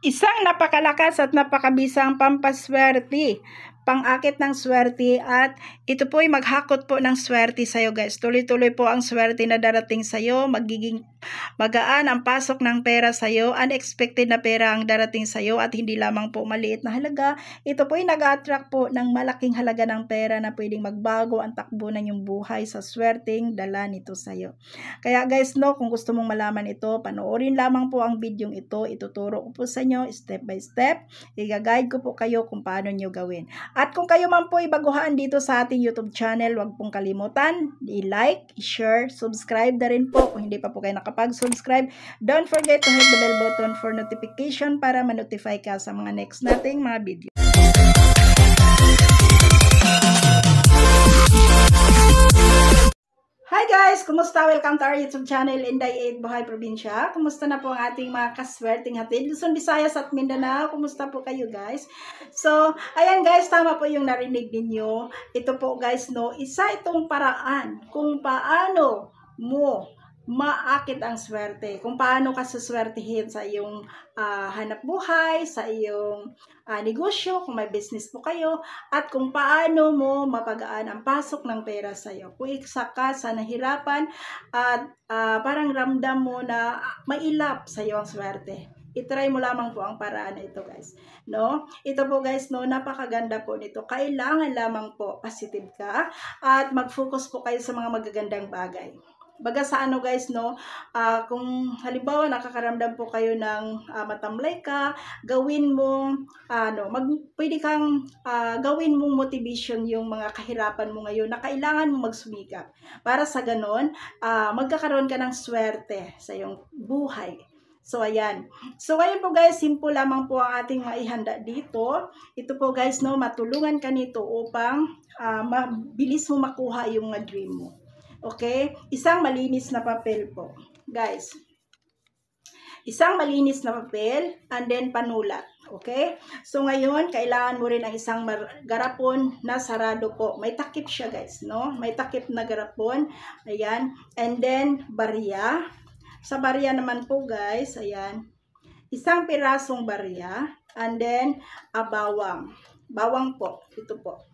Isang napakalakas at napakabisang pampaswerte, pang-akit ng swerte, at ito po ay maghakot po ng swerte sa'yo guys. Tuloy-tuloy po ang swerte na darating sa'yo, magiging magaan ang pasok ng pera sa'yo, unexpected na pera ang darating sa'yo at hindi lamang po maliit na halaga. Ito po ay nag-attract po ng malaking halaga ng pera na pwedeng magbago ang takbo ng iyong buhay sa swerteng dala nito sa'yo. Kaya guys, no, kung gusto mong malaman ito, panoorin lamang po ang video ito. Ituturo ko po sa inyo step by step. I-guide ko po kayo kung paano nyo gawin. At kung kayo man po ay baguhaan dito sa ating YouTube channel, huwag pong kalimutan, i-like, i-share, subscribe na rin po kung hindi pa po kayo nakapag-subscribe. Don't forget to hit the bell button for notification para ma-notify ka sa mga next nating mga video. Hi guys! Kumusta? Welcome to our YouTube channel, Inday 8 Buhay Probinsya. Kumusta na po ang ating mga kaswerteng hatid? Luzon, Visayas at Mindanao. Kumusta po kayo guys? So, ayan guys, tama po yung narinig ninyo. Ito po guys, no, isa itong paraan kung paano mo maakit ang swerte. Kung paano ka suswertihin sa iyong hanap buhay, sa iyong negosyo, kung may business po kayo, at kung paano mo mapagaan ang pasok ng pera sa iyo. Kung isa ka sa nahirapan at parang ramdam mo na mailap sa iyo ang swerte, itry mo lamang po ang paraan na ito guys. No? Ito po guys, no, napakaganda po nito. Kailangan lamang po positive ka at mag-focus po kayo sa mga magagandang bagay. Baga sa ano guys, no, kung halimbawa nakakaramdam po kayo ng matamlay ka, gawin mo, pwede kang gawin mong motivation yung mga kahirapan mo ngayon na kailangan mo magsumikap. Para sa ganon, magkakaroon ka ng swerte sa iyong buhay. So, ayan. So, ngayon po guys, simple lamang po ang ating maihanda dito. Ito po guys, no, matulungan ka nito upang mabilis mo makuha yung dream mo. Okay? Isang malinis na papel po. Guys, isang malinis na papel and then panulat. Okay? So, ngayon, kailangan mo rin ang isang garapon na sarado po. May takip siya guys, no? May takip na garapon. Ayan. And then, barya. Sa barya naman po guys, ayan, isang pirasong barya, and then bawang. Bawang po, ito po.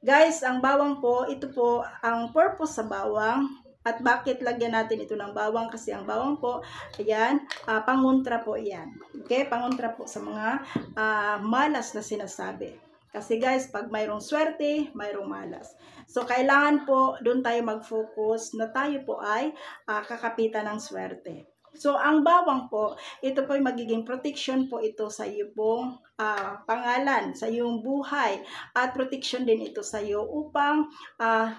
Guys, ang bawang po, ito po ang purpose sa bawang. At bakit lagyan natin ito ng bawang? Kasi ang bawang po, ayan, pangontra po yan. Okay, pangontra po sa mga malas na sinasabi. Kasi guys, pag mayroong swerte, mayroong malas. So, kailangan po doon tayo mag-focus na tayo po ay kakapitan ng swerte. So, ang bawang po, ito po ay magiging protection po ito sa iyo pong pangalan, sa iyong buhay. At protection din ito sa iyo upang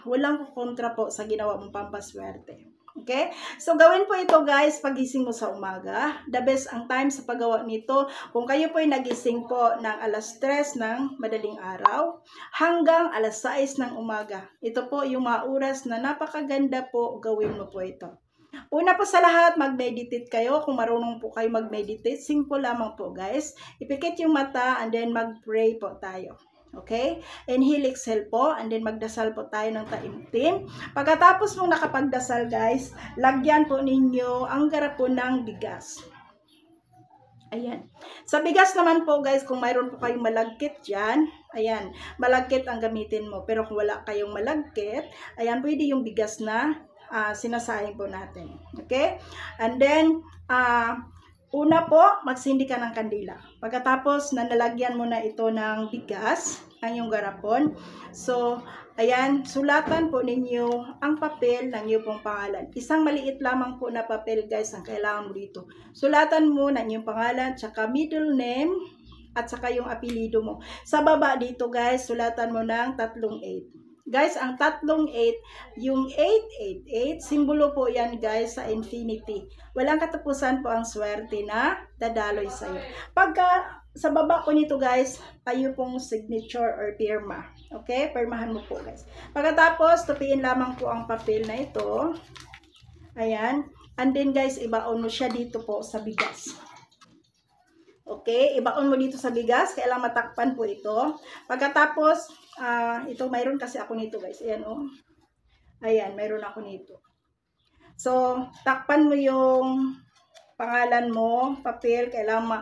walang kontra po sa ginawa mong pampaswerte. Okay? So, gawin po ito guys, pagising mo sa umaga. The best ang time sa paggawa nito, kung kayo po ay nagising po ng alas 3 ng madaling araw, hanggang alas 6 ng umaga. Ito po yung mga oras na napakaganda po, gawin mo po ito. Una po sa lahat, mag-meditate kayo. Kung marunong po kayo mag-meditate, simple lamang po guys. Ipikit yung mata and then mag-pray po tayo. Okay? Inhale, exhale po, and then magdasal po tayo ng taimtim. Pagkatapos mong nakapagdasal guys, lagyan po ninyo ang garapon ng bigas. Ayan. Sa bigas naman po guys, kung mayroon po kayong malagkit dyan, ayan, malagkit ang gamitin mo. Pero kung wala kayong malagkit, ayan, pwede yung bigas na sinasayang po natin. Okay? And then, una po, magsindi ka ng kandila. Pagkatapos, nanalagyan mo na ito ng bigas, ang iyong garapon. So, ayan, sulatan po ninyo ang papel ng iyong pong pangalan. Isang maliit lamang po na papel, guys, ang kailangan mo dito. Sulatan mo ng iyong pangalan, tsaka middle name, at saka yung apelido mo. Sa baba dito, guys, sulatan mo ng 38. Guys, ang 38, yung 888, simbolo po yan guys sa infinity. Walang katapusan po ang swerte na dadaloy sa iyo. Pagka sa baba po nito guys, tayo pong signature or pirma. Okay? Pirmahan mo po guys. Pagkatapos, tupiin lamang po ang papel na ito. Ayan. And then guys, ibaon mo siya dito po sa bigas. Okay, ibaon mo dito sa bigas, kailangan matakpan po ito. Pagkatapos, ito mayroon kasi ako nito guys. Ayan oh. Ayan, mayroon ako nito. So, takpan mo yung pangalan mo, papel, kailangan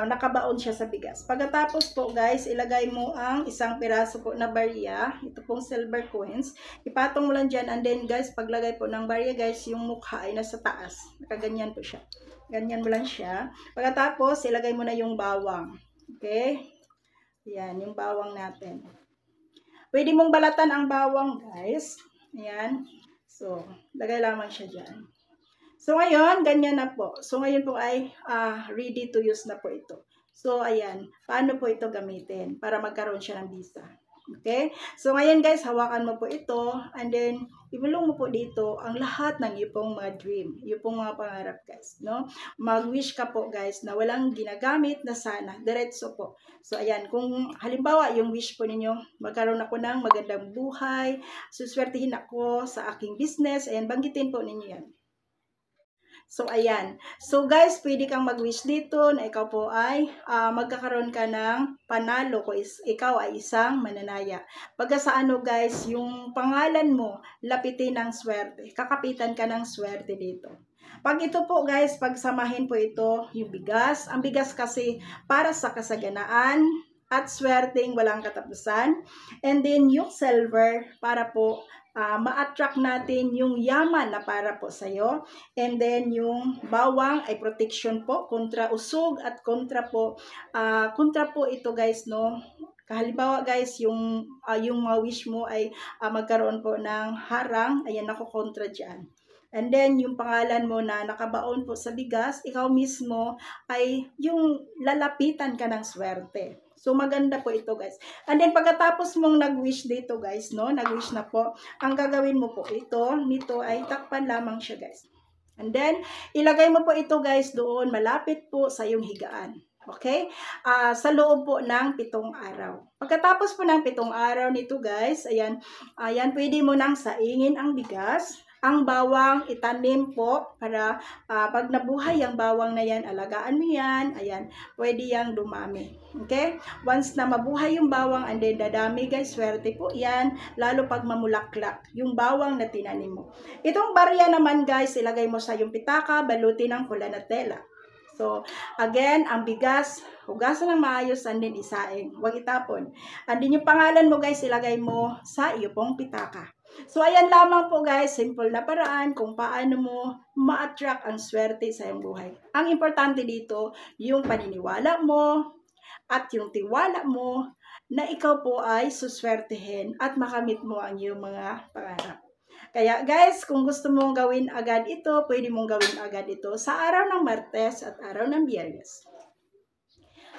nakabaon siya sa bigas. Pagkatapos po guys, ilagay mo ang isang piraso po na barya, ito pong silver coins. Ipatong mo lang dyan, and then guys, paglagay po ng barya guys, yung mukha ay nasa taas. Nakaganyan po siya. Ganyan mo lang siya. Pagkatapos, ilagay mo na yung bawang. Okay? Yan, yung bawang natin. Pwede mong balatan ang bawang guys. Ayan. So, lagay lamang siya dyan. So, ngayon, ganyan na po. So, ngayon po ay ready to use na po ito. So, ayan. Paano po ito gamitin para magkaroon siya ng visa? Okay? So, ngayon guys, hawakan mo po ito. And then, ibulong mo po dito ang lahat ng iyong mga dream. Iyong mga pangarap guys. No? Mag-wish ka po guys na walang ginagamit na sana. Diretso po. So, ayan. Kung halimbawa, yung wish po ninyo, magkaroon ako ng magandang buhay, suswertihin ako sa aking business. Ayan, banggitin po ninyo yan. So, ayan. So, guys, pwede kang mag-wish dito na ikaw po ay magkakaroon ka ng panalo kung ikaw ay isang mananaya. Pagka sa ano, guys, yung pangalan mo, lapitin ng swerte. Kakapitan ka ng swerte dito. Pag ito po, guys, pagsamahin po ito, yung bigas. Ang bigas kasi para sa kasaganaan at swerteng walang katapusan. And then, yung silver para po ma-attract natin yung yaman na para po sa'yo. And then, yung bawang ay protection po kontra usog at kontra po ito guys, no? Halimbawa guys, yung wish mo ay magkaroon po ng harang, ayan, ako kontra dyan. And then, yung pangalan mo na nakabaon po sa bigas, ikaw mismo ay yung lalapitan ka ng swerte. So, maganda po ito, guys. And then, pagkatapos mong nag-wish dito, guys, no? Nag-wish na po. Ang gagawin mo po nito ay takpan lamang siya, guys. And then, ilagay mo po ito, guys, doon. Malapit po sa iyong higaan. Okay? Sa loob po ng 7 araw. Pagkatapos po ng 7 araw nito, guys, ayan, pwede mo nang saingin ang bigas. Ang bawang itanim po para pag nabuhay ang bawang na yan, alagaan mo yan, ayan, pwede yang dumami. Okay? Once na mabuhay yung bawang and then dadami guys, swerte po yan, lalo pag mamulaklak yung bawang na tinanim mo. Itong barya naman guys, ilagay mo sa yung pitaka, balutin ng pula na tela. So, again, ang bigas, hugasan ng maayos and then isaing. Huwag itapon. And then yung pangalan mo guys, ilagay mo sa iyo pong pitaka. So, ayan lamang po guys, simple na paraan kung paano mo ma-attract ang swerte sa iyong buhay. Ang importante dito, yung paniniwala mo at yung tiwala mo na ikaw po ay suswertehin at makamit mo ang iyong mga pangarap. Kaya guys, kung gusto mong gawin agad ito, pwede mong gawin agad ito sa araw ng Martes at araw ng Biyernes.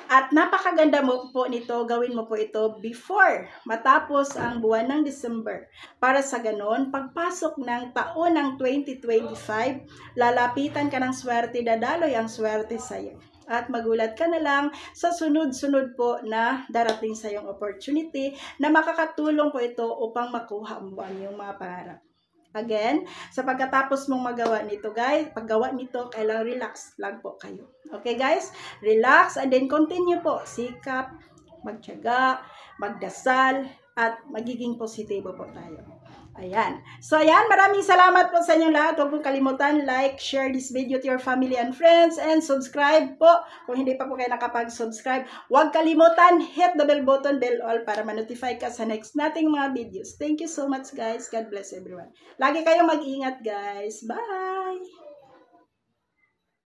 At napakaganda mo po nito, gawin mo po ito before matapos ang buwan ng December. Para sa ganon, pagpasok ng taon ng 2025, lalapitan ka ng swerte, dadaloy ang swerte sa iyo. At magulat ka na lang sa sunod-sunod po na darating sa iyong opportunity na makakatulong po ito upang makuha mo ang iyong mga pangarap. Again, sa pagkatapos mong magawa nito guys, paggawa nito, kailangan relax lang po kayo. Okay guys? Relax and then continue po. Sikap, magtiyaga, magdasal, at magiging positibo po tayo. Ayan. So ayan, maraming salamat po sa inyong lahat. Huwag pong kalimutan, like, share this video to your family and friends, and subscribe po. Kung hindi pa po kayo nakapag-subscribe, huwag kalimutan, hit the bell button, bell all, para ma-notify ka sa next nating mga videos. Thank you so much guys. God bless everyone. Lagi kayong mag-ingat guys. Bye!